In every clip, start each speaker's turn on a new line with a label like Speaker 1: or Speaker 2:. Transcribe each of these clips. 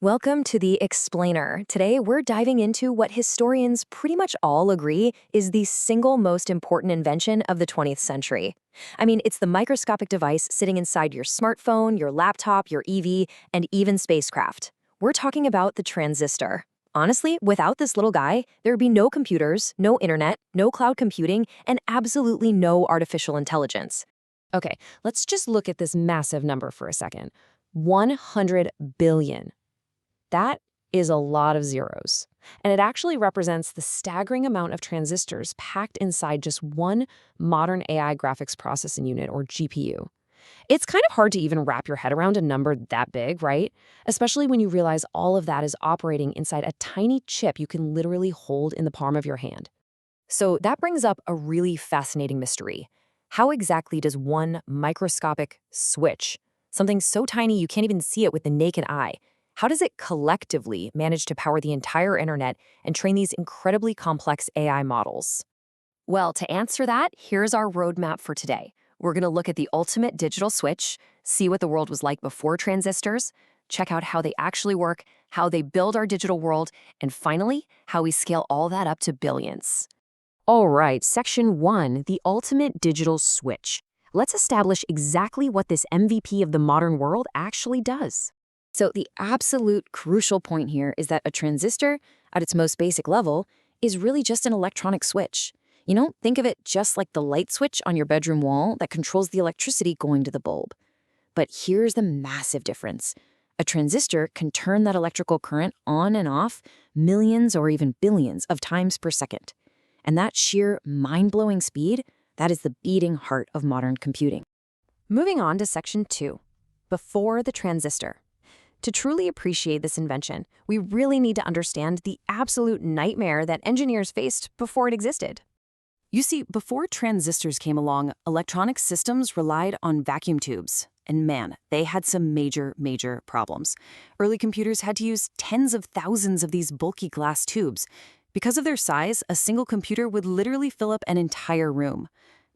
Speaker 1: Welcome to the Explainer. Today, we're diving into what historians pretty much all agree is the single most important invention of the 20th century. I mean, it's the microscopic device sitting inside your smartphone, your laptop, your EV, and even spacecraft. We're talking about the transistor. Honestly, without this little guy, there would be no computers, no internet, no cloud computing, and absolutely no artificial intelligence. Okay, let's just look at this massive number for a second. 100 billion. That is a lot of zeros. And it actually represents the staggering amount of transistors packed inside just one modern AI graphics processing unit, or GPU. It's kind of hard to even wrap your head around a number that big, right? Especially when you realize all of that is operating inside a tiny chip you can literally hold in the palm of your hand. So that brings up a really fascinating mystery. How exactly does one microscopic switch, something so tiny you can't even see it with the naked eye, how does it collectively manage to power the entire internet and train these incredibly complex AI models? Well, to answer that, here's our roadmap for today. We're going to look at the ultimate digital switch, see what the world was like before transistors, check out how they actually work, how they build our digital world, and finally, how we scale all that up to billions. All right, Section 1, the ultimate digital switch. Let's establish exactly what this MVP of the modern world actually does. So the absolute crucial point here is that a transistor, at its most basic level, is really just an electronic switch. Think of it just like the light switch on your bedroom wall that controls the electricity going to the bulb. But here's the massive difference. A transistor can turn that electrical current on and off millions or even billions of times per second. And that sheer mind-blowing speed, that is the beating heart of modern computing. Moving on to Section 2, before the transistor. To truly appreciate this invention, we really need to understand the absolute nightmare that engineers faced before it existed. You see, before transistors came along, electronic systems relied on vacuum tubes. And man, they had some major problems. Early computers had to use tens of thousands of these bulky glass tubes. Because of their size, a single computer would literally fill up an entire room.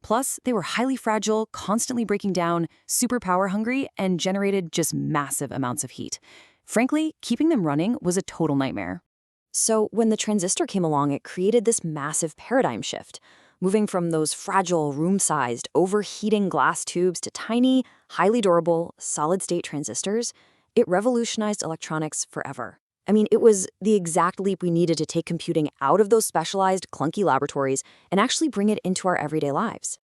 Speaker 1: Plus, they were highly fragile, constantly breaking down, super power hungry, and generated just massive amounts of heat. Frankly, keeping them running was a total nightmare. So when the transistor came along, it created this massive paradigm shift, moving from those fragile, room-sized, overheating glass tubes to tiny, highly durable, solid-state transistors. It revolutionized electronics forever. I mean, it was the exact leap we needed to take computing out of those specialized, clunky laboratories and actually bring it into our everyday lives.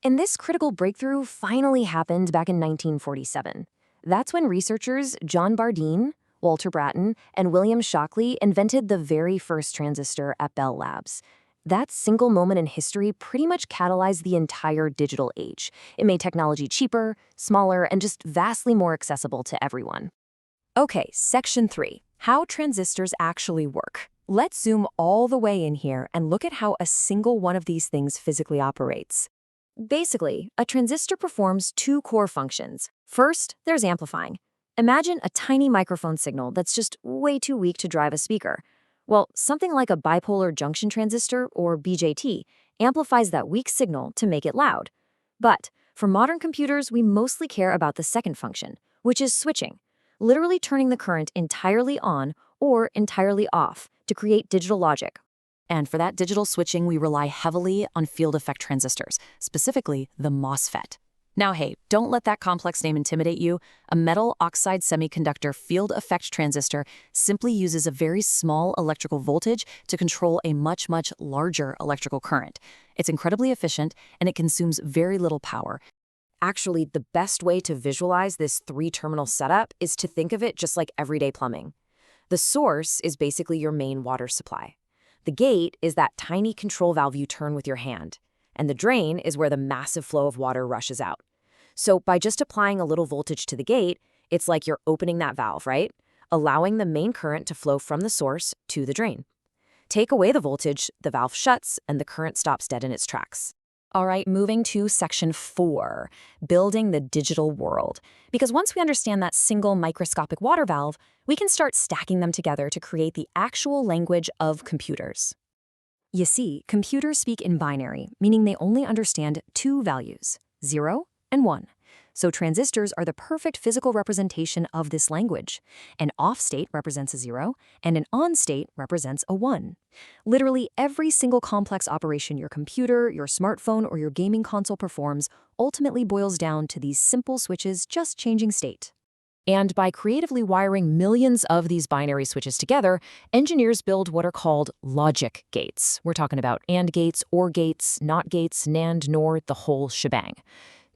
Speaker 1: And this critical breakthrough finally happened back in 1947. That's when researchers John Bardeen, Walter Brattain, and William Shockley invented the very first transistor at Bell Labs. That single moment in history pretty much catalyzed the entire digital age. It made technology cheaper, smaller, and just vastly more accessible to everyone. Okay, Section 3. How transistors actually work. Let's zoom all the way in here and look at how a single one of these things physically operates. Basically, a transistor performs two core functions. First, there's amplifying. Imagine a tiny microphone signal that's just way too weak to drive a speaker. Well, something like a bipolar junction transistor, or BJT, amplifies that weak signal to make it loud. But for modern computers, we mostly care about the second function, which is switching. Literally turning the current entirely on or entirely off to create digital logic. And for that digital switching, we rely heavily on field effect transistors, specifically the MOSFET. Now, hey, don't let that complex name intimidate you. A metal oxide semiconductor field effect transistor simply uses a very small electrical voltage to control a much larger electrical current. It's incredibly efficient, and it consumes very little power. Actually, the best way to visualize this three-terminal setup is to think of it just like everyday plumbing. The source is basically your main water supply. The gate is that tiny control valve you turn with your hand. And the drain is where the massive flow of water rushes out. So by just applying a little voltage to the gate, it's like you're opening that valve, right? Allowing the main current to flow from the source to the drain. Take away the voltage, the valve shuts, and the current stops dead in its tracks. All right, moving to Section 4, building the digital world. Because once we understand that single microscopic water valve, we can start stacking them together to create the actual language of computers. You see, computers speak in binary, meaning they only understand two values, 0 and 1. So transistors are the perfect physical representation of this language. An off state represents a 0, and an on state represents a 1. Literally every single complex operation your computer, your smartphone, or your gaming console performs ultimately boils down to these simple switches just changing state. And by creatively wiring millions of these binary switches together, engineers build what are called logic gates. We're talking about AND gates, OR gates, NOT gates, NAND, NOR, the whole shebang.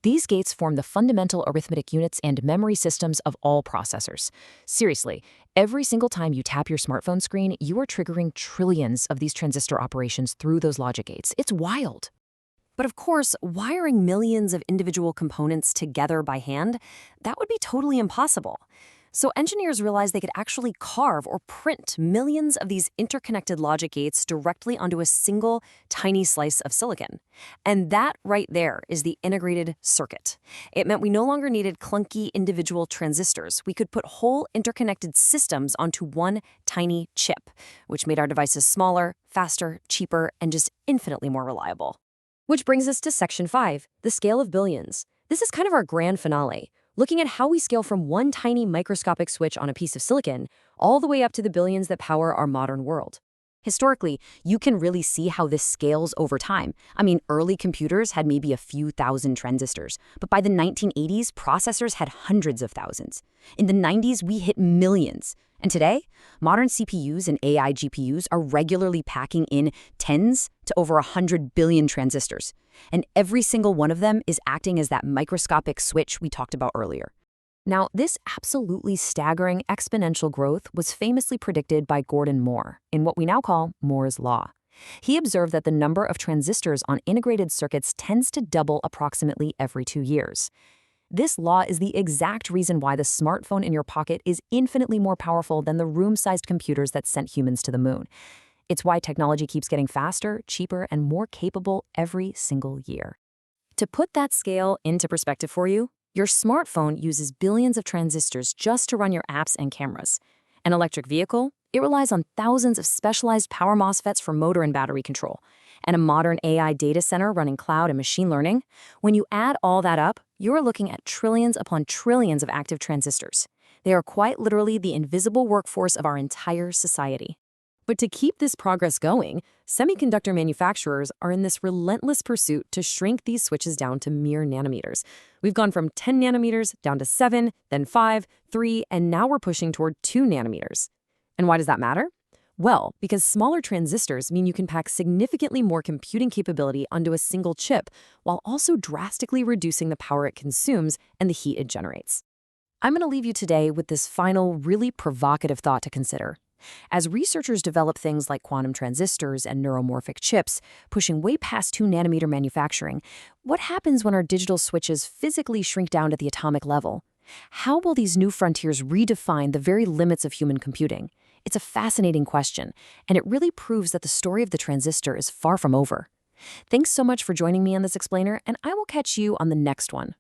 Speaker 1: These gates form the fundamental arithmetic units and memory systems of all processors. Seriously, every single time you tap your smartphone screen, you are triggering trillions of these transistor operations through those logic gates. It's wild. But of course, wiring millions of individual components together by hand, that would be totally impossible. So engineers realized they could actually carve or print millions of these interconnected logic gates directly onto a single tiny slice of silicon. And that right there is the integrated circuit. It meant we no longer needed clunky individual transistors. We could put whole interconnected systems onto one tiny chip, which made our devices smaller, faster, cheaper, and just infinitely more reliable. Which brings us to Section 5, the scale of billions. This is kind of our grand finale, looking at how we scale from one tiny microscopic switch on a piece of silicon all the way up to the billions that power our modern world. Historically, you can really see how this scales over time. I mean, early computers had maybe a few thousand transistors, but by the 1980s, processors had hundreds of thousands. In the 90s, we hit millions. And today, modern CPUs and AI GPUs are regularly packing in tens to over 100 billion transistors. And every single one of them is acting as that microscopic switch we talked about earlier. Now, this absolutely staggering exponential growth was famously predicted by Gordon Moore in what we now call Moore's Law. He observed that the number of transistors on integrated circuits tends to double approximately every 2 years. This law is the exact reason why the smartphone in your pocket is infinitely more powerful than the room-sized computers that sent humans to the moon. It's why technology keeps getting faster, cheaper, and more capable every single year. To put that scale into perspective for you, your smartphone uses billions of transistors just to run your apps and cameras. An electric vehicle, it relies on thousands of specialized power MOSFETs for motor and battery control. And a modern AI data center running cloud and machine learning, when you add all that up, you're looking at trillions upon trillions of active transistors. They are quite literally the invisible workforce of our entire society. But to keep this progress going, semiconductor manufacturers are in this relentless pursuit to shrink these switches down to mere nanometers. We've gone from 10 nanometers down to 7, then 5, 3, and now we're pushing toward 2 nanometers. And why does that matter? Well, because smaller transistors mean you can pack significantly more computing capability onto a single chip, while also drastically reducing the power it consumes and the heat it generates. I'm going to leave you today with this final, really provocative thought to consider. As researchers develop things like quantum transistors and neuromorphic chips, pushing way past 2 nanometer manufacturing, what happens when our digital switches physically shrink down to the atomic level? How will these new frontiers redefine the very limits of human computing? It's a fascinating question, and it really proves that the story of the transistor is far from over. Thanks so much for joining me on this explainer, and I will catch you on the next one.